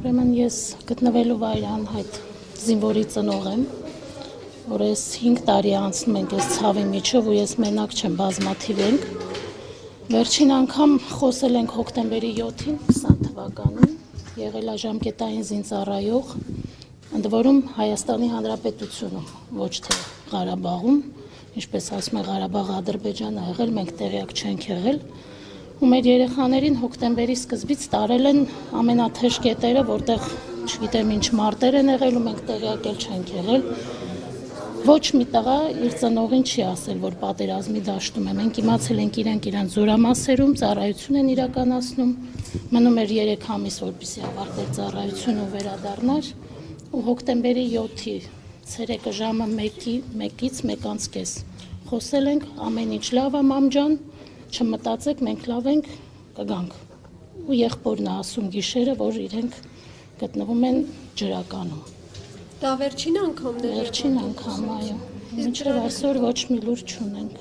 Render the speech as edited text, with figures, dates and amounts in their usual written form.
Ուրեմն ես գտնվելու վայրի անհայտ զինվորի ծնող եմ, որ ես 5 տարի անցնում ենք այս ցավի միջով ու ես մենակ չեմ, բազմաթիվ ենք։ Վերջին անգամ խոսել ենք հոկտեմբերի 7-ին 20 թվականին, եղել է ժամկետային զինծառայող, ընդ որում Հայաստանի Հանրապետությունում, ոչ թե Ղարաբաղում, ինչպես ասում է Ղարաբաղը Ադրբեջանը ա եղել, մենք տեղյակ չենք եղել։ Ու մեր երեխաներին հոկտեմբերի սկզբից տարել են ամենաթեժ կետերը, որտեղ չգիտեմ ինչ մարտեր են եղել ու մենք տեղյակ չենք եղել։ Ոչ մի տղա իր ծնողին չի ասել, որ պատերազմի դաշտում է։ Մենք իմացել ենք իրանք զորամասերում ծառայություն են իրականացնում, մնում էր 3 ամիս, որպեսզի ավարտեր ծառայությունը ու վերադառնար։ Ու հոկտեմբերի 7-ի ցերեկը ժամը 1-ից 1:30 խոսել ենք, ամեն ինչ լավ է, մամ ջան, չմտածեք, մենք լավ ենք, կգանք։ Ու եղբորն է ասում գիշերը, որ իրենք գտնվում են ջրականում։ Դա վերջին անգամն է։ Վերջին անգամ, այո։ Մինչև այսօր ոչ մի լուր չունենք։